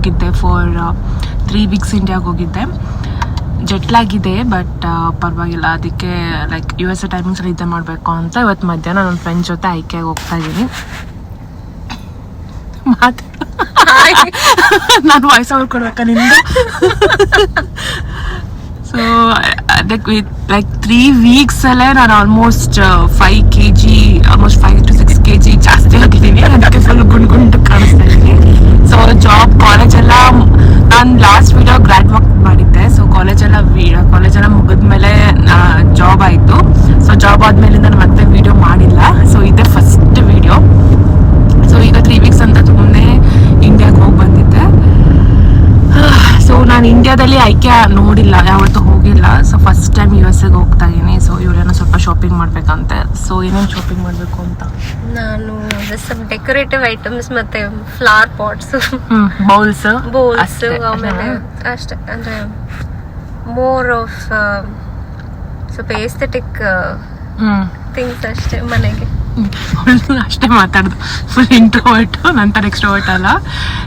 ಹೋಗಿದ್ದೆ for 3 weeks ಇಂಡಿಯಾಗೆ ಹೋಗಿದ್ದೆ. ಜೆಟ್ಲಾಗಿದೆ ಬಟ್ ಪರವಾಗಿಲ್ಲ. ಅದಕ್ಕೆ ಲೈಕ್ US ಟೈಮಿಂಗ್ಸಲ್ಲಿ ಇದ್ದೇ ಮಾಡಬೇಕು ಅಂತ ಇವತ್ತು ಮಧ್ಯಾಹ್ನ ನನ್ನ ಫ್ರೆಂಡ್ಸ್ ಜೊತೆ ಐಕೆಗೆ ಹೋಗ್ತಾ ಇದ್ದೀನಿ. ನಾನು ವಾಯ್ಸ್ ಅವ್ರು ಕೊಡ್ಬೇಕಾ ನಿಂದು? ಸೊ ಅದಕ್ಕೆ ವಿತ್ ಲೈಕ್ 3 ವೀಕ್ಸಲ್ಲೇ ನಾನು almost 5 kg almost 5 to 6 kg ಜಾಸ್ತಿ ಆಗಿದ್ದೀನಿ. ಅದಕ್ಕೆ ಫುಲ್ ಗುಂಡು ಕಾಣಿಸ್ತಾ ಇದ್ದೀನಿ. ಸೊ ಜಾಬ್ ಕಾಲೇಜೆಲ್ಲ ನಾನು ಲಾಸ್ಟ್ ವಿಡಿಯೋ ಗ್ರ್ಯಾಡ್ ವಾಕ್ ಮಾಡಿದ್ದೆ. ಸೊ ಕಾಲೇಜೆಲ್ಲ ಮುಗಿದ್ಮೇಲೆ ಜಾಬ್ ಆಯಿತು. ಸೊ ಜಾಬ್ ಆದಮೇಲಿಂದ ನಾನು ಮತ್ತೆ ವಿಡಿಯೋ ಮಾಡಿಲ್ಲ. ಸೊ ಇದೇ ಫಸ್ಟ್ ವಿಡಿಯೋ. ಸೊ ಈಗ 3 ವೀಕ್ಸ್ ಅಂತ ಸುಮ್ಮನೆ ಇಂಡಿಯಾಗೆ ಹೋಗಿ ಬಂದಿದ್ದೆ. ಸೊ ನಾನು ಇಂಡಿಯಾದಲ್ಲಿ ಐಕೆ ನೋಡಿಲ್ಲ, ಯಾವತ್ತೂ ಹೋಗಿಲ್ಲ. ಸೊ ಫಸ್ಟ್ ಟೈಮ್ USಗೆ ಹೋಗ್ತಾ ಇದ್ದೀನಿ. ಸೊ ಇವರೇನೋ ಸ್ವಲ್ಪ ಶಾಪಿಂಗ್ ಮಾಡ್ಬೇಕಂತೆ. ಸೊ ಏನೇನು ಶಾಪಿಂಗ್ ಮಾಡಬೇಕು ಅಂತ ನಾನು ಸ್ವಲ್ಪ ಡೆಕೋರೇಟಿವ್ ಐಟಮ್ಸ್ ಮತ್ತೆ ಫ್ಲವರ್ ಪಾಟ್ಸ್, ಬೌಲ್ಸ್ ಆಮೇಲೆ ಅಷ್ಟೇ. ಅಂದ್ರೆ ಮೋರ್ ಆಫ್ ಸ್ವಲ್ಪ ಎಸ್ಥೆಟಿಕ್ ಥಿಂಗ್ಸ್ ಅಷ್ಟೇ ಮನೆಗೆ. ಅಷ್ಟೇ ಮಾತಾಡೋದು. ಫುಲ್ ಇಂಟ್ರೋವರ್ಟ್, ನಂತರ ಎಕ್ಸ್ಟ್ರೋವರ್ಟ್ ಅಲ್ಲ.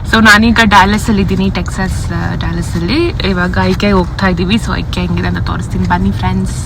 ಸೊ ನಾನೀಗ ಡ್ಯಾಲಸಲ್ಲಿ ಇದ್ದೀನಿ, ಟೆಕ್ಸಾಸ್ ಡ್ಯಾಲಸಲ್ಲಿ. ಇವಾಗ ಐಕೆ ಹೋಗ್ತಾ ಇದ್ದೀವಿ. ಸೊ ಐಕೆ ಹೆಂಗಿದೆ ಅಂತ ತೋರಿಸ್ತೀನಿ, ಬನ್ನಿ ಫ್ರೆಂಡ್ಸ್.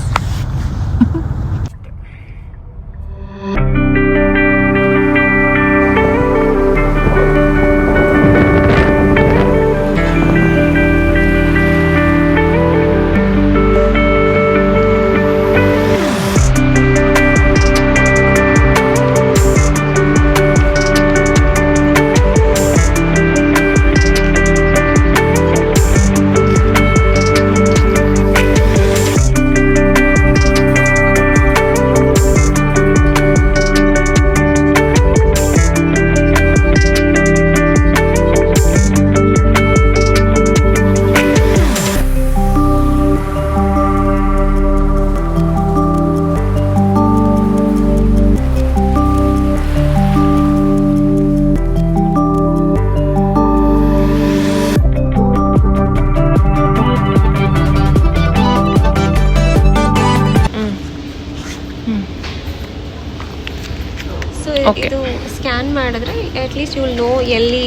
ಇದು ಸ್ಕ್ಯಾನ್ ಮಾಡಿದ್ರೆ ಅಟ್ಲೀಸ್ಟ್ ಯು ವಿಲ್ ನೋ ಎಲ್ಲಿ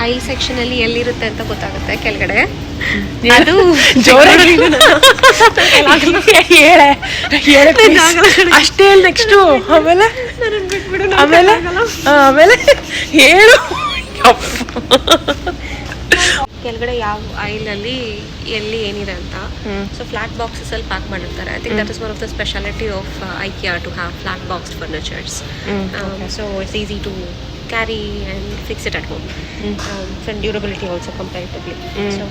ಐ ಸೆಕ್ಷನ್ ಅಲ್ಲಿ ಎಲ್ಲಿರುತ್ತೆ ಅಂತ ಗೊತ್ತಾಗುತ್ತೆ ಕೆಳಗಡೆ. ಅದು ಅಷ್ಟೇ. ನೆಕ್ಸ್ಟು ಆಮೇಲೆ ಹೇಳು ಕೆಳಗಡೆ ಯಾವ ಐಲಲ್ಲಿ ಎಲ್ಲಿ ಏನಿದೆ ಅಂತ. ಸೊ ಫ್ಲಾಟ್ ಬಾಕ್ಸಸ್ ಅಲ್ಲಿ ಪ್ಯಾಕ್ ಮಾಡಿರ್ತಾರೆ. I think that is one of the speciality of IKEA to have flat boxed furnitures. So it's easy to carry and fix it at home. Friend durability also comparatively. So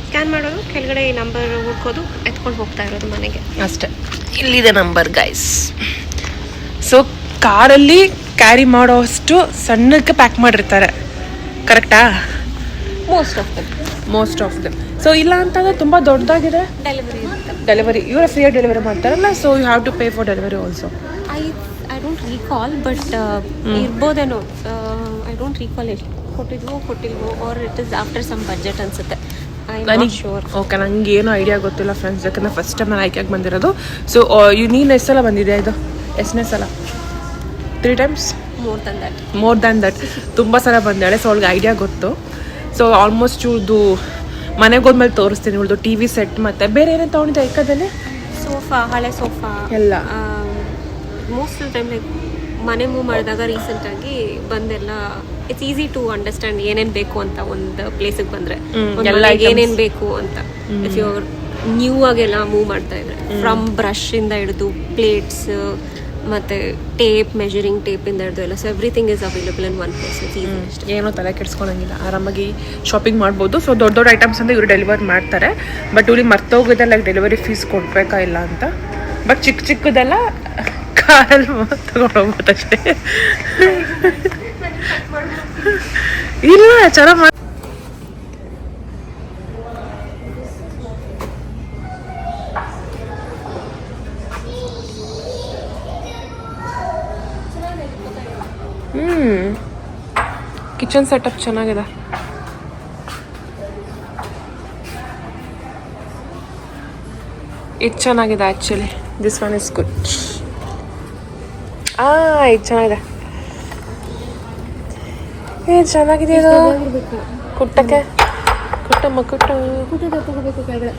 scan ಮಾಡೋದು, ಕೆಳಗಡೆ ಈ number ಹುಡ್ಕೋದು, ಎತ್ಕೊಂಡು ಹೋಗ್ತಾ ಇರೋದು ಮನೆಗೆ ಅಷ್ಟೇ. ಇಲ್ಲಿದೆ number guys. So ಕಾರಲ್ಲಿ ಕ್ಯಾರಿ ಮಾಡೋ ಅಷ್ಟು ಸಣ್ಣಕ್ಕೆ ಪ್ಯಾಕ್ ಮಾಡಿರ್ತಾರೆ, ಕರೆಕ್ಟಾ? Most of them. ಸೊ ಇಲ್ಲ ಅಂತಂದ್ರೆ ತುಂಬ ದೊಡ್ಡದಾಗಿದೆ ಡೆಲಿವರಿ ಇವರ ಫ್ರೀಯಾಗಿ ಡೆಲಿವರಿ ಮಾಡ್ತಾರಲ್ಲ. So you have to pay for delivery also. I don't recall, but ಇರ್ಬೋದೇನೋ. ಐ ಡೋಂಟ್ ರೀಕಾಲ್ ಎಷ್ಟು ಕೊಟ್ಟಿಲ್ವೋ or it is after some budget ಅನ್ಸುತ್ತೆ. ಓಕೆ, ನಂಗೆ ಏನೂ ಐಡಿಯಾ ಗೊತ್ತಿಲ್ಲ ಫ್ರೆಂಡ್ಸ್, ಯಾಕಂದರೆ ಫಸ್ಟ್ ಟೈಮ್ ನಾನು ಐಕೆಗೆ ಬಂದಿರೋದು. ಸೊ ನೀನು ಎಷ್ಟು ಸಲ ಬಂದಿದೆ? ಇದು ಎಷ್ಟನೇ ಸಲ? 3 times? ಮೋರ್ ದ್ಯಾನ್ ದಟ್ ತುಂಬ ಸಲ ಬಂದಾಳೆ. ಸೊ ಅವ್ಳಿಗೆ ಐಡಿಯಾ ಗೊತ್ತು. ಸೊ ಆಲ್ಮೋಸ್ಟ್ ಇವ್ರದ್ದು ಮನೆಗೆ ಹೋದ್ಮೇಲೆ ತೋರಿಸ್ತೀನಿ. ಇವ್ರದ್ದು TV ಸೆಟ್ ಮತ್ತು ಬೇರೆ ಏನೇನು ತೊಗೊಂಡಿದ್ದೆ ಐಕದಲ್ಲಿ? ಸೋಫಾ, ಹಳೆ ಸೋಫಾ ಎಲ್ಲ. ಮೋಸ್ಟ್ ಆಫ್ ಟೈಮ್ ಲೈಕ್ ಮನೆ ಮೂವ್ ಮಾಡಿದಾಗ ರೀಸೆಂಟಾಗಿ ಬಂದೆಲ್ಲ ಇಟ್ಸ್ ಈಸಿ ಟು ಅಂಡರ್ಸ್ಟ್ಯಾಂಡ್ ಏನೇನು ಬೇಕು ಅಂತ. ಒಂದು ಪ್ಲೇಸಿಗೆ ಬಂದರೆ ಏನೇನು ಬೇಕು ಅಂತ. ಇಫ್ ಯು ನ್ಯೂ ಆಗೆಲ್ಲ ಮೂವ್ ಮಾಡ್ತಾ ಇದ್ರೆ ಫ್ರಮ್ ಬ್ರಷಿಂದ ಹಿಡಿದು ಪ್ಲೇಟ್ಸ್ ಮತ್ತು ಟೇಪ್, ಮೆಜರಿಂಗ್ ಟೇಪಿಂದ ಹಿಡಿದು ಎಲ್ಲ. So everything is available in one place. ಏನೋ ತಲೆ ಕೆಡ್ಸ್ಕೊಳಂಗಿಲ್ಲ, ಆರಾಮಾಗಿ ಶಾಪಿಂಗ್ ಮಾಡ್ಬೋದು. ಸೊ ದೊಡ್ಡ ಐಟಮ್ಸ್ ಅಂದರೆ ಇವರು ಡೆಲಿವರ್ ಮಾಡ್ತಾರೆ. ಬಟ್ ಇವ್ರಿಗೆ ಮರ್ತೋಗಿದೆ ಲೈಕ್ ಡೆಲಿವರಿ ಫೀಸ್ ಕೊಡಬೇಕಾ ಇಲ್ಲ ಅಂತ. ಬಟ್ ಚಿಕ್ಕದೆಲ್ಲ ಕಾರಲ್ಲಿ ತಗೊಂಡು ಹೋಗ್ಬೋದಷ್ಟೇ. ಇಲ್ಲ ಚೆನ್ನಾಗಿ ಕಿಚನ್ ಸೆಟಪ್ ಚೆನ್ನಾಗಿದೆ. ಇದು ಚೆನ್ನಾಗಿದೆ actually. This one is good. ಇದು ಚೆನ್ನಾಗಿದೆ. ಇದು ಕುಟ್ಟಕ್ಕೆ ಕುಟ್ಟಮ್ಮ ಕುಟ್ಟು ತಗೋಬೇಕು ಕೆಳಗಡೆ.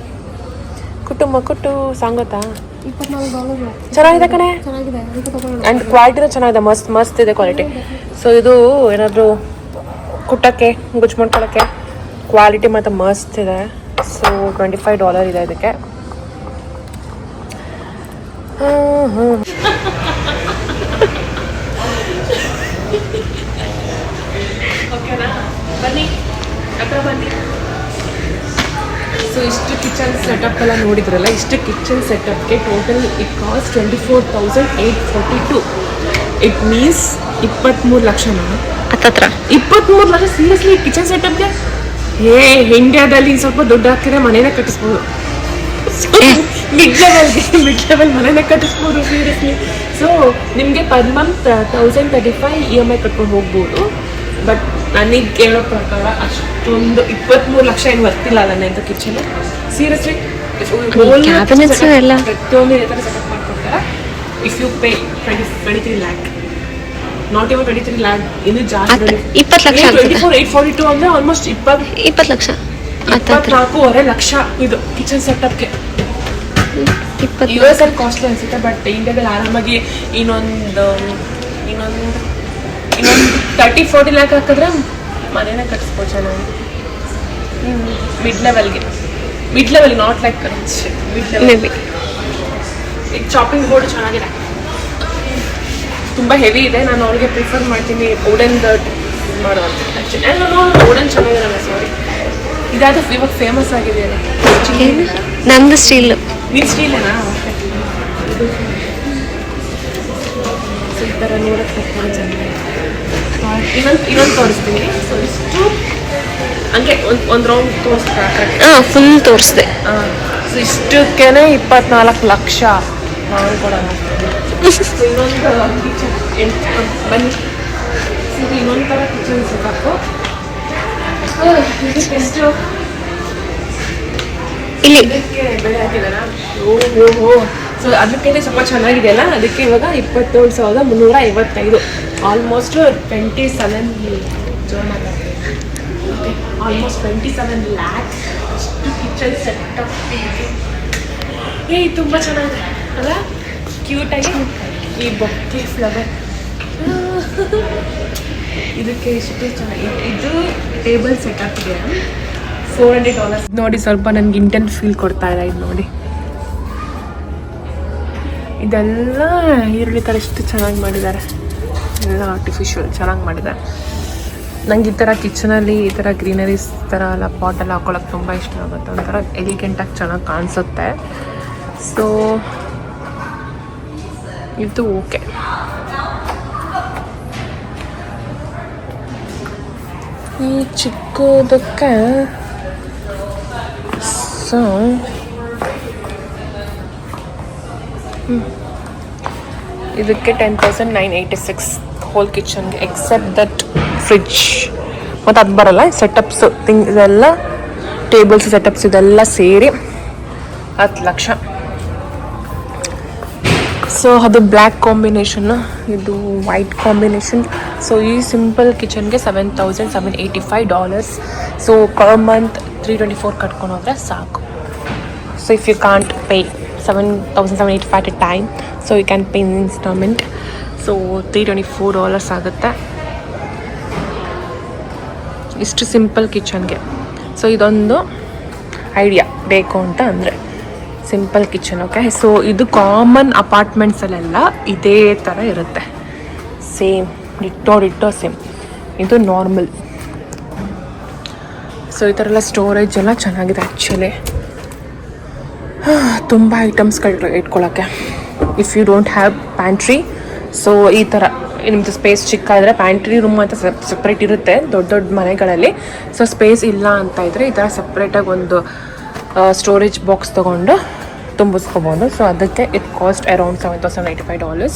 ಕುಟುಂಬ ಕುಟ್ಟು ಸಾಂಗತ್ತಾ $24 ಚೆನ್ನಾಗಿದೆ ಕಣೆ. ಚೆನ್ನಾಗಿದೆ, ಅದಕ್ಕೆ ತಗೊಳ್ಳೋಣ. ಆ್ಯಂಡ್ ಕ್ವಾಲಿಟಿನೂ ಚೆನ್ನಾಗಿದೆ, ಮಸ್ತ್ ಮಸ್ತ್ ಇದೆ ಕ್ವಾಲಿಟಿ. ಸೊ ಇದು ಏನಾದರೂ ಕುಟ್ಟಕ್ಕೆ ಗುಚ್ಚು ಮಾಡ್ಕೊಳಕ್ಕೆ ಕ್ವಾಲಿಟಿ ಮತ್ತು ಮಸ್ತ್ ಇದೆ. ಸೊ $25 ಇದೆ ಇದಕ್ಕೆ. ಓಕೆನಾ, ಬನ್ನಿ ಹತ್ರ ಬನ್ನಿ. ಸೊ ಇಷ್ಟು ಕಿಚನ್ ಸೆಟಪ್ ಎಲ್ಲ ನೋಡಿದ್ರಲ್ಲ, ಇಷ್ಟು ಕಿಚನ್ ಸೆಟಪ್ಗೆ total it cost 24,842. It means 23 ಲಕ್ಷನಾ ಹತ್ತತ್ರ 23 ಲಕ್ಷ. ಸೀರಿಯಸ್ಲಿ ಕಿಚನ್ ಸೆಟಪ್ಗೆ ಇಂಡಿಯಾದಲ್ಲಿ ಸ್ವಲ್ಪ ದುಡ್ಡು ಹಾಕಿದ್ರೆ ಮನೇನೆ ಕಟ್ಟಿಸ್ಬೋದು. ಮಿಡ್ ಲೆವೆಲ್ ಮನೇನೆ ಕಟ್ಟಿಸ್ಬೋದು ಸೀರಿಯಸ್ಲಿ. ಸೊ ನಿಮಗೆ ಪರ್ ಮಂತ್ 1035 EMI ಕಟ್ಕೊಂಡು ಹೋಗ್ಬೋದು. ಬಟ್ ನನಗೆ ಕೇಳೋ ಪ್ರಕಾರ ಅಷ್ಟೊಂದು 23 ಲಕ್ಷ ಏನು ಬರ್ತಿಲ್ಲ ಅಲ್ಲ ಅಂತ ಕಿಚನ್. ಸೀರಿಯಸ್ಲಿ Cabinets ಎಲ್ಲ ಪ್ರತಿಯೊಂದು ಇದೇ ಥರ ಸೆಟಪ್ ಮಾಡ್ಕೊಡ್ತಾರೆ. If you pay 23 lakh, not even 23 lakh, ಇನ್ನು ಜಾಸ್ತಿ 20 ಲಕ್ಷ 24,842 ಅಂದರೆ ಆಲ್ಮೋಸ್ಟ್ 20 ಲಕ್ಷ 24.5 ಲಕ್ಷ ಇದು ಕಿಚನ್ ಸೆಟಪ್ಗೆ. US ಅಲ್ಲಿ ಕಾಸ್ಟ್ಲಿ ಅನ್ಸುತ್ತೆ, ಬಟ್ ಇಂಡಿಯಾದಲ್ಲಿ ಆರಾಮಾಗಿ ಇನ್ನೊಂದು 30-40 ಲ್ಯಾಕ್ ಹಾಕಿದ್ರೆ ಮನೇನ ಕಟ್ಟಿಸ್ಬೋದು ಚೆನ್ನಾಗಿ. Mid level not like mid level. ಇದು ಚಾಪಿಂಗ್ ಬೋರ್ಡ್ ಚೆನ್ನಾಗಿದೆ, ತುಂಬ ಹೆವಿ ಇದೆ. ನಾನು ಅವ್ರಿಗೆ ಪ್ರಿಫರ್ ಮಾಡ್ತೀನಿ ವುಡನ್ ಮಾಡುವಂಥ. ಆ್ಯಕ್ಚುಲಿ ವುಡನ್ ಚೆನ್ನಾಗಿರಲ್ಲ, ಸಾರಿ. ಇದಾದ ಇವಾಗ ಫೇಮಸ್ ಆಗಿದೆ. ನಂದು ಸ್ಟೀಲ್. ನೀನು ಸ್ಟೀಲೇನಾ? ಓಕೆ. ಸೊ ಈ ಥರ ನೋಡೋಕ್ಕೆ ಚೆನ್ನಾಗಿದೆ. ಇನ್ನೊಂದು ತೋರಿಸ್ತೀನಿ. ಸೊ ಇಷ್ಟು ಹಂಗೆ ಒಂದು ರೌಂಡ್ ತೋರಿಸ್ತಾ ಕರೆಕ್ಟ್? ಫುಲ್ ತೋರಿಸ್ದೆ. ಸೊ ಇಷ್ಟಕ್ಕೇ 24 ಲಕ್ಷ ಕೊಡೋಣ. ಸೊ ಇನ್ನೊಂದು ಕಿಚನ್ ಬನ್ನಿ. ಸೊ ಇನ್ನೊಂದು ಥರ ಕಿಚನ್ ಸೆಟಪ್ಪು. ಇದಕ್ಕೆಷ್ಟು ಇಲ್ಲಿ ಬೆಳೆ ಹಾಕಿದಾರ? ಓಹೋ. ಸೊ ಅದಕ್ಕೆ ಸ್ವಲ್ಪ ಚೆನ್ನಾಗಿದೆಯಲ್ಲ, ಅದಕ್ಕೆ ಇವಾಗ 27,355. ಆಲ್ಮೋಸ್ಟ್ 27 ಆಲ್ಮೋಸ್ಟ್ 27 ಲ್ಯಾಕ್ ಅಷ್ಟು ಕಿಚನ್ ಸೆಟಪ್. ತುಂಬ ಚೆನ್ನಾಗಿದೆ ಅಲ್ಲ, ಕ್ಯೂಟಾಗಿ. ಈ ಬೊಕ್ಕೆ ಫ್ಲವರ್ ಇದಕ್ಕೆ ಇಷ್ಟು ಚೆನ್ನಾಗಿ. ಇದು ಟೇಬಲ್ ಸೆಟಪ್ಗೆ $400 ನೋಡಿ. ಸ್ವಲ್ಪ ನನಗೆ ಇಂಟೆನ್ಸ್ ಫೀಲ್ ಕೊಡ್ತಾ ಇದೆ ಇದು ನೋಡಿ. ಇದೆಲ್ಲ ಈರುಳ್ಳಿ ಥರ ಎಷ್ಟು ಚೆನ್ನಾಗಿ ಮಾಡಿದ್ದಾರೆ, ಎಲ್ಲ ಆರ್ಟಿಫಿಷಿಯಲ್ ಚೆನ್ನಾಗಿ ಮಾಡಿದ್ದಾರೆ. ನಂಗೆ ಈ ಥರ ಕಿಚನಲ್ಲಿ ಈ ಥರ ಗ್ರೀನರೀಸ್ ಥರ ಎಲ್ಲ ಪಾಟೆಲ್ಲ ಹಾಕೊಳ್ಳೋಕೆ ತುಂಬ ಇಷ್ಟ ಆಗುತ್ತೆ. ಒಂಥರ ಎಲಿಗೆಂಟಾಗಿ ಚೆನ್ನಾಗಿ ಕಾಣಿಸುತ್ತೆ. ಸೊ ಇದು ಓಕೆ. ಈ ಚಿಕ್ಕದಕ್ಕೆ ಸೊ ಇದಕ್ಕೆ 10,986 ಹೋಲ್ ಕಿಚನ್ಗೆ, ಎಕ್ಸೆಪ್ಟ್ ದಟ್ ಫ್ರಿಡ್ಜ್ ಮತ್ತು ಅದು ಬರಲ್ಲ. ಸೆಟಪ್ಸ್ ಇದೆಲ್ಲ ಟೇಬಲ್ಸ್ ಸೆಟಪ್ಸ್ ಇದೆಲ್ಲ ಸೇರಿ 10 ಲಕ್ಷ. ಸೊ ಅದು ಬ್ಲ್ಯಾಕ್ ಕಾಂಬಿನೇಷನ್ನು, ಇದು ವೈಟ್ ಕಾಂಬಿನೇಷನ್. ಸೊ ಈ ಸಿಂಪಲ್ ಕಿಚನ್ಗೆ $7,785. ಸೊ ಪರ್ ಮಂತ್ 324 ಕಟ್ಕೊಂಡು ಹೋದರೆ ಸಾಕು. So if you can't pay 7,785 at a time, so you can pay in installment. So $324 ಆಗುತ್ತೆ ಇಷ್ಟು ಸಿಂಪಲ್ ಕಿಚನ್ಗೆ. ಸೊ ಇದೊಂದು ಐಡಿಯಾ ಬೇಕು ಅಂತ ಅಂದರೆ ಸಿಂಪಲ್ ಕಿಚನ್. ಓಕೆ. ಸೊ ಇದು ಕಾಮನ್ ಅಪಾರ್ಟ್ಮೆಂಟ್ಸಲ್ಲೆಲ್ಲ ಇದೇ ಥರ ಇರುತ್ತೆ, ಸೇಮ್ ಡಿಟ್ಟೋ ಸೇಮ್. ಇದು ನಾರ್ಮಲ್. ಸೊ ಈ ಥರ ಎಲ್ಲ ಸ್ಟೋರೇಜ್ ಎಲ್ಲ ಚೆನ್ನಾಗಿದೆ ಆ್ಯಕ್ಚುಲಿ. ತುಂಬ ಐಟಮ್ಸ್ಗಳು ಇಟ್ಕೊಳ್ಳೋಕ್ಕೆ. If you don't have pantry, so ಈ ಥರ ನಿಮ್ಮದು ಸ್ಪೇಸ್ ಚಿಕ್ಕ ಇದ್ದರೆ ಪ್ಯಾಂಟ್ರಿ ರೂಮ್ ಅಂತ ಸಪ್ರೇಟ್ ಇರುತ್ತೆ ದೊಡ್ಡ ದೊಡ್ಡ ಮನೆಗಳಲ್ಲಿ. ಸೊ ಸ್ಪೇಸ್ ಇಲ್ಲ ಅಂತ ಇದ್ದರೆ ಈ ಥರ ಸಪ್ರೇಟಾಗಿ ಒಂದು ಸ್ಟೋರೇಜ್ ಬಾಕ್ಸ್ ತೊಗೊಂಡು ತುಂಬಿಸ್ಕೋಬೋದು. ಸೊ ಅದಕ್ಕೆ it cost around $7,785.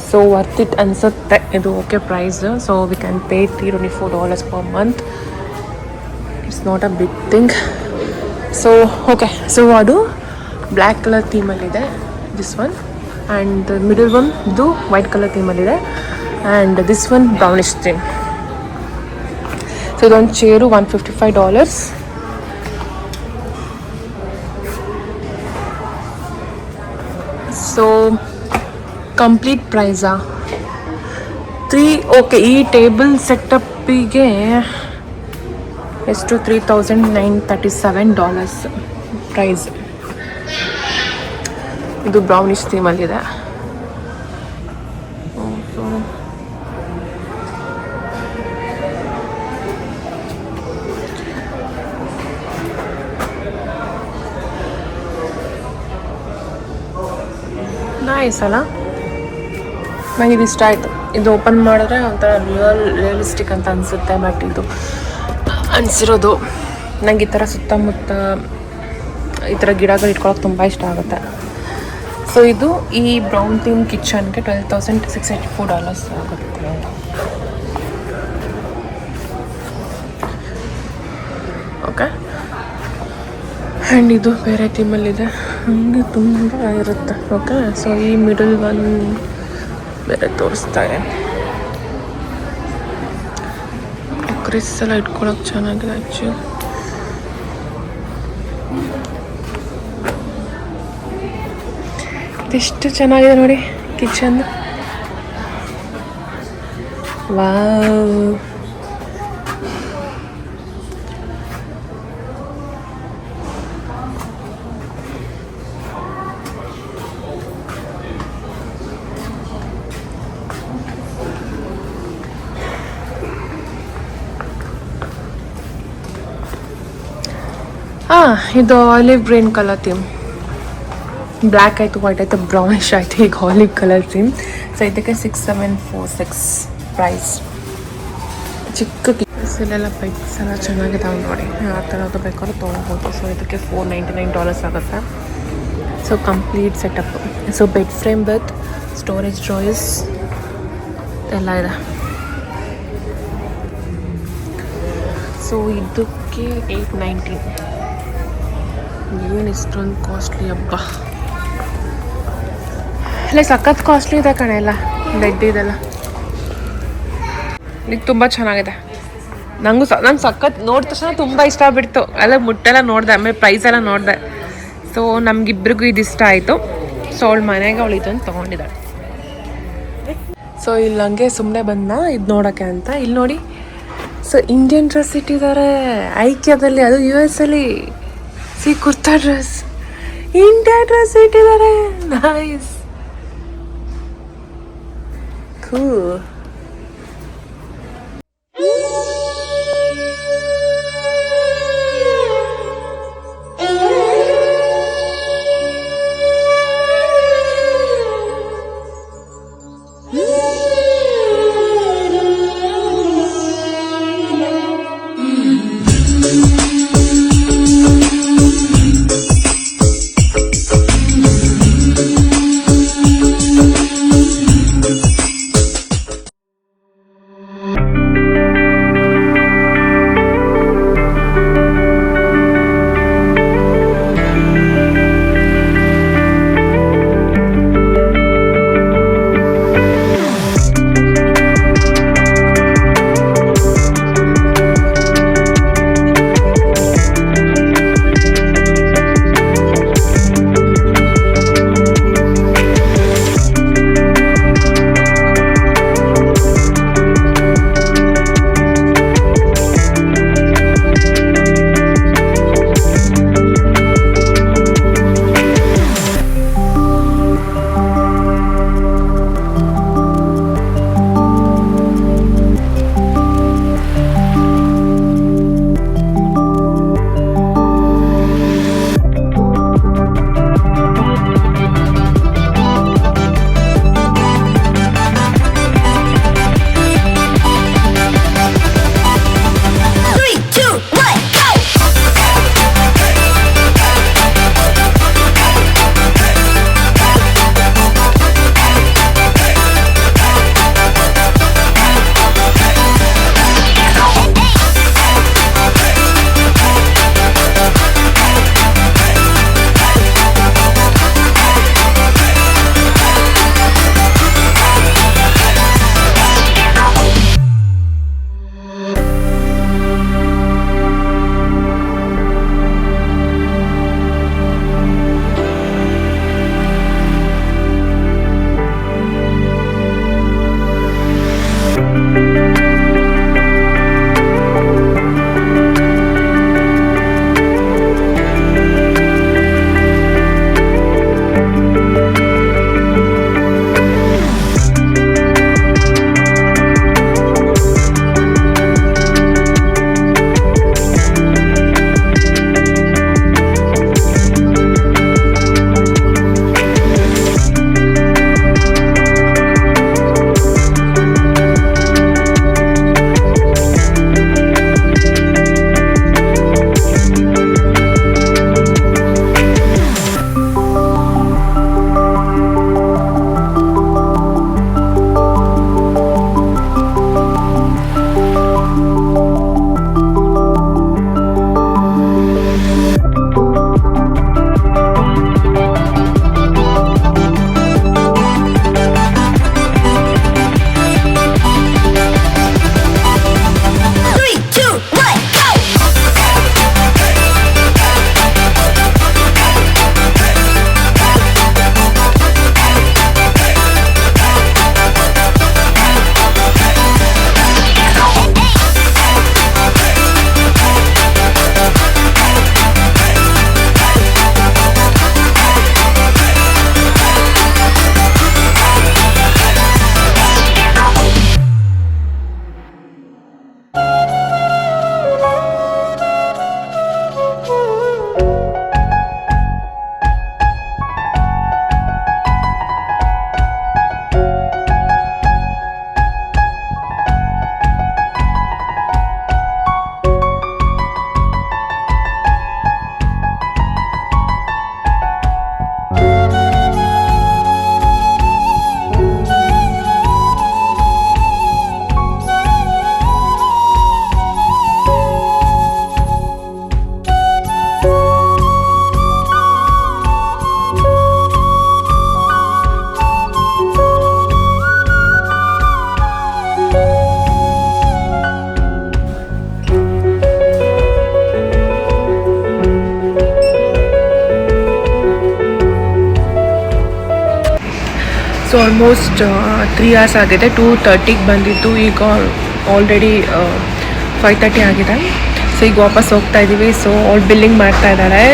So worth it ಅನಿಸುತ್ತೆ ಇದು. Okay price. So we can pay $324 per month. It's not a big thing. So okay. So ಅದು ಬ್ಲ್ಯಾಕ್ ಕಲರ್ ಥೀಮಲ್ಲಿದೆ, this one. And middle one ಇದು white colour ಥೀಮಲ್ಲಿದೆ. And this one brownish theme. So ಇದೊಂದು chair $155. So complete ಪ್ರೈಸಾ okay, ಈ table ಸೆಟಪ್ಪಿಗೆ ಎಷ್ಟು $3,937 price. ಇದು ಬ್ರೌನಿಶ್ ಥೀಮಲ್ಲಿದೆ. ನೈಸ್ ಅಲ್ಲ, ನನಗೆ ಇದು ಇಷ್ಟ ಆಯಿತು. ಇದು ಓಪನ್ ಮಾಡಿದ್ರೆ ಒಂಥರ ರಿಯಲಿಸ್ಟಿಕ್ ಅಂತ ಅನಿಸುತ್ತೆ. ಬಟ್ ಇದು ಅನಿಸಿರೋದು ನಂಗೆ ಈ ಥರ ಸುತ್ತಮುತ್ತ ಈ ಥರ ಗಿಡಗಳು ಇಟ್ಕೊಳ್ಳೋಕೆ ತುಂಬ ಇಷ್ಟ ಆಗುತ್ತೆ. ಸೊ ಇದು ಈ ಬ್ರೌನ್ ಥೀಮ್ ಕಿಚನ್ಗೆ $12,684 ಆಗುತ್ತೆ. ಓಕೆ, ಆ್ಯಂಡ್ ಇದು ಬೇರೆ ಥೀಮಲ್ಲಿದೆ, ಹಂಗೆ ತುಂಬ ಇರುತ್ತೆ. ಓಕೆ, ಸೊ ಈ ಮಿಡಲ್ ಒನ್ ಬೇರೆ ತೋರಿಸ್ತಾರೆ. ಕ್ರಿಸ್ ಎಲ್ಲ ಇಟ್ಕೊಳಕ್ಕೆ ಚೆನ್ನಾಗಿದೆ ಆ್ಯಕ್ಚುಲಿ. ಇದೆಷ್ಟು ಚೆನ್ನಾಗಿದೆ ನೋಡಿ ಕಿಚನ್. ವಾವ್, ಇದು olive green colour theme. Black ಆಯಿತು, ವೈಟ್ ಆಯಿತು, ಬ್ರೌನಿಶ್ ಆಯಿತು, ಈಗ ಆಲಿವ್ ಕಲರ್ ಥೀಮ್. ಸೊ ಇದಕ್ಕೆ $6,746 ಪ್ರೈಸ್. ಚಿಕ್ಕ ಇಲ್ಲೆಲ್ಲ ಬೈಕ್ಸ್ ಎಲ್ಲ ಚೆನ್ನಾಗಿದ್ದಾವೆ ನೋಡಿ, ಆ ಥರದ್ದು ಬೇಕಾದ್ರೂ ತೊಗೊಬೋದು. ಸೊ ಇದಕ್ಕೆ $499 ಆಗುತ್ತೆ. So complete setup. So bed frame with storage drawers ಎಲ್ಲ ಇದೆ. ಸೊ ಇದಕ್ಕೆ $890. ಏನು ಇಷ್ಟೊಂದು ಕಾಸ್ಟ್ಲಿ ಹಬ್ಬ, ಅಲ್ಲೇ ಸಖತ್ ಕಾಸ್ಟ್ಲಿ ಇದೆ ಕಣೆ ಎಲ್ಲ ಬೆಡ್ ಇದೆಲ್ಲ. ಈಗ ತುಂಬ ಚೆನ್ನಾಗಿದೆ. ನಂಗೆ ಸಖತ್ ನೋಡಿದ ತಕ್ಷಣ ತುಂಬ ಇಷ್ಟ ಆಗ್ಬಿಡ್ತು. ಎಲ್ಲ ಮುಟ್ಟೆಲ್ಲ ನೋಡಿದೆ, ಆಮೇಲೆ ಪ್ರೈಸ್ ಎಲ್ಲ ನೋಡಿದೆ. ಸೊ ನಮಗಿಬ್ರಿಗೂ ಇದು ಇಷ್ಟ ಆಯಿತು. ಸೊ ಅವಳು ಮನೆಗೆ ಅವಳು ಇದನ್ನು ತೊಗೊಂಡಿದ್ದಾಳೆ. ಸೊ ಇಲ್ಲಿ ನನಗೆ ಸುಮ್ಮನೆ ಬಂದ ಇದು ನೋಡೋಕ್ಕೆ ಅಂತ. ಇಲ್ಲಿ ನೋಡಿ, ಸೊ ಇಂಡಿಯನ್ ಡ್ರೆಸ್ ಇಟ್ಟಿದ್ದಾರೆ ಐಕ್ಯದಲ್ಲಿ, ಅದು US ಅಲ್ಲಿ. See kurta dress, India dress ಇಟ್ಟಿದ್ದಾರೆ. Nice, cool. ಆಲ್ಮೋಸ್ಟ್ 3 hours ಆಗಿದೆ. 2:30ಗೆ ಬಂದಿದ್ದು, ಈಗ ಆಲ್ರೆಡಿ 5:30 ಆಗಿದೆ. ಸೊ ಈಗ ವಾಪಸ್ ಹೋಗ್ತಾ ಇದ್ದೀವಿ. ಸೊ ಅವ್ಳು ಬಿಲ್ಲಿಂಗ್ ಮಾಡ್ತಾ ಇದ್ದಾಳೆ.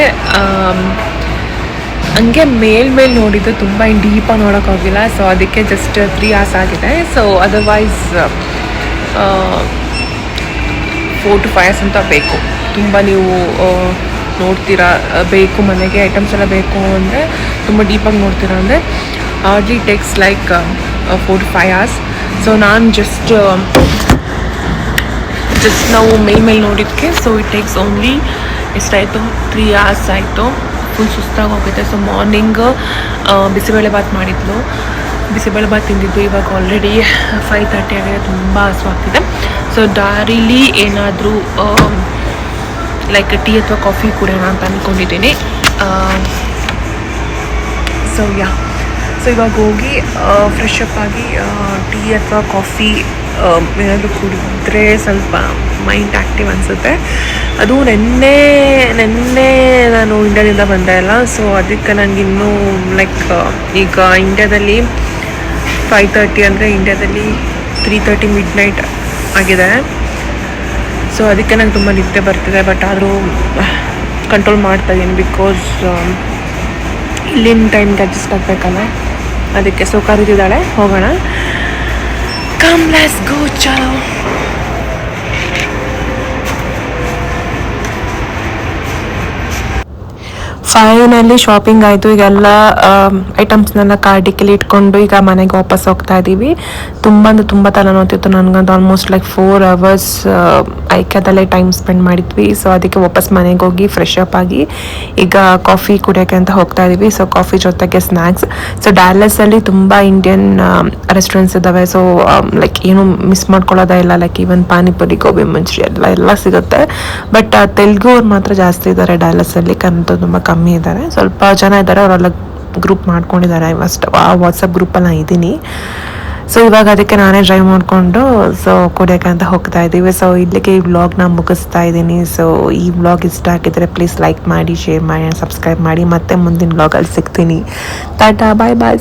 ಹಂಗೆ ಮೇಲ್ ನೋಡಿದ್ದು, ತುಂಬ ಡೀಪಾಗಿ ನೋಡೋಕ್ಕಾಗಿಲ್ಲ. ಸೊ ಅದಕ್ಕೆ ಜಸ್ಟ್ 3 hours ಆಗಿದೆ. ಸೊ ಅದರ್ವೈಸ್ 4 to 5 hours ಅಂತ ಬೇಕು. ತುಂಬ ನೀವು ನೋಡ್ತೀರಾ, ಬೇಕು ಮನೆಗೆ ಐಟಮ್ಸ್ ಎಲ್ಲ ಬೇಕು ಅಂದರೆ, ತುಂಬ ಡೀಪಾಗಿ ನೋಡ್ತೀರಾ ಅಂದರೆ hardly takes like 4 to 5 hours. So ನಾನು ಜಸ್ಟ್ ನಾವು ಮೇಲ್ ನೋಡಿದ್ದಕ್ಕೆ, ಸೊ ಇಟ್ ಟೇಕ್ಸ್ ಓನ್ಲಿ ಎಷ್ಟಾಯಿತು 3 hours ಆಯಿತು. ಫುಲ್ ಸುಸ್ತಾಗಿ ಹೋಗುತ್ತೆ. ಸೊ ಮಾರ್ನಿಂಗ್ ಬಿಸಿಬೇಳೆಭಾತ್ ಮಾಡಿದ್ಲು, ಬಿಸಿಬೇಳೆಭಾತ್ ತಿಂದಿದ್ದು. ಇವಾಗ ಆಲ್ರೆಡಿ 5:30 ಆಗಿದೆ, ತುಂಬ ಹಸುವಾಗ್ತಿದೆ. ಸೊ ದಾರಿಲಿ ಏನಾದರೂ ಲೈಕ್ ಟೀ ಅಥವಾ ಕಾಫಿ ಕುಡಿಯೋಣ ಅಂತ ಅಂದ್ಕೊಂಡಿದ್ದೀನಿ. ಸೊ ಇವಾಗ ಹೋಗಿ ಫ್ರೆಶ್ ಅಪ್ ಆಗಿ ಟೀ ಅಥವಾ ಕಾಫಿ ಏನಾದರೂ ಕುಡಿದ್ರೆ ಸ್ವಲ್ಪ ಮೈಂಡ್ ಆ್ಯಕ್ಟಿವ್ ಅನಿಸುತ್ತೆ. ಅದು ನೆನ್ನೆ ನಾನು ಇಂಡಿಯಾದಿಂದ ಬಂದೆ ಅಲ್ಲ, ಸೊ ಅದಕ್ಕೆ ನನಗಿನ್ನೂ ಲೈಕ್ ಈಗ ಇಂಡಿಯಾದಲ್ಲಿ 5:30 ಅಂದರೆ ಇಂಡಿಯಾದಲ್ಲಿ 3:30 ಮಿಡ್ನೈಟ್ ಆಗಿದೆ. ಸೊ ಅದಕ್ಕೆ ನಂಗೆ ತುಂಬ ನಿದ್ದೆ ಬರ್ತಿದೆ. ಬಟ್ ಆದರೂ ಕಂಟ್ರೋಲ್ ಮಾಡ್ತಾಯಿದ್ದೀನಿ, ಬಿಕಾಸ್ ಇಲ್ಲಿನ ಟೈಮ್ಗೆ ಅಡ್ಜಸ್ಟ್ ಆಗಬೇಕಲ್ಲ, ಅದಕ್ಕೆ. ಸೊ ಕರೀತಿದ್ದಾಳೆ, ಹೋಗೋಣ. ಕಮ್ ಲೆಟ್ಸ್ ಗೋ, ಚಲೋ. ಫೈನಲಿ ಶಾಪಿಂಗ್ ಆಯಿತು. ಈಗೆಲ್ಲ ಐಟಮ್ಸ್ನೆಲ್ಲ ಕಾರ್ಟಿಗೆಲ್ಲಿ ಇಟ್ಕೊಂಡು ಈಗ ಮನೆಗೆ ವಾಪಸ್ ಹೋಗ್ತಾ ಇದ್ದೀವಿ. ತುಂಬ ತಲೆನೋತಿತ್ತು ನನಗಂತೂ. ಆಲ್ಮೋಸ್ಟ್ ಲೈಕ್ 4 hours ಐಕ್ಯದಲ್ಲೇ ಟೈಮ್ ಸ್ಪೆಂಡ್ ಮಾಡಿದ್ವಿ. ಸೊ ಅದಕ್ಕೆ ವಾಪಸ್ ಮನೆಗೆ ಹೋಗಿ ಫ್ರೆಶ್ ಅಪ್ ಆಗಿ ಈಗ ಕಾಫಿ ಕುಡಿಯೋಕ್ಕೆ ಅಂತ ಹೋಗ್ತಾ ಇದ್ದೀವಿ. ಸೊ ಕಾಫಿ ಜೊತೆಗೆ ಸ್ನ್ಯಾಕ್ಸ್. ಸೊ ಡ್ಯಾಲಸಲ್ಲಿ ತುಂಬ ಇಂಡಿಯನ್ ರೆಸ್ಟೋರೆಂಟ್ಸ್ ಇದ್ದಾವೆ. ಸೊ ಲೈಕ್ ಏನು ಮಿಸ್ ಮಾಡ್ಕೊಳ್ಳೋದೇ ಇಲ್ಲ. ಲೈಕ್ ಈವನ್ ಪಾನಿಪುರಿ, ಗೋಬಿ ಮಂಚೂರಿ ಎಲ್ಲ ಸಿಗುತ್ತೆ. ಬಟ್ ತೆಲುಗು ಅವ್ರು ಮಾತ್ರ ಜಾಸ್ತಿ ಇದ್ದಾರೆ ಡ್ಯಾಲಸಲ್ಲಿ, ಕನ್ನಡ ತುಂಬ ಕಮ್ಮಿ ಇದ್ದಾರೆ. ಸ್ವಲ್ಪ ಜನ ಇದ್ದಾರೆ, ಅವರೆಲ್ಲ ಗ್ರೂಪ್ ಮಾಡ್ಕೊಂಡಿದ್ದಾರೆ. ಫಸ್ಟ್ ಆ ವಾಟ್ಸಪ್ ಗ್ರೂಪಲ್ಲಿ ನಾನು ಇದ್ದೀನಿ. ಸೊ ಇವಾಗ ಅದಕ್ಕೆ ನಾನೇ ಡ್ರೈವ್ ಮಾಡಿಕೊಂಡು ಸೊ ಕುಡಿಯೋಕೆ ಅಂತ ಹೋಗ್ತಾ ಇದ್ದೀವಿ. ಸೊ ಇಲ್ಲಿಗೆ ಈ ವ್ಲಾಗ್ನ ಮುಗಿಸ್ತಾ ಇದ್ದೀನಿ. ಸೊ ಈ ವ್ಲಾಗ್ ಇಷ್ಟ ಆಗಿದ್ರೆ ಪ್ಲೀಸ್ ಲೈಕ್ ಮಾಡಿ, ಶೇರ್ ಮಾಡಿ, ಸಬ್ಸ್ಕ್ರೈಬ್ ಮಾಡಿ. ಮತ್ತೆ ಮುಂದಿನ ವ್ಲಾಗಲ್ಲಿ ಸಿಗ್ತೀನಿ. ಟಾಟಾ, ಬಾಯ್ ಬಾಯ್.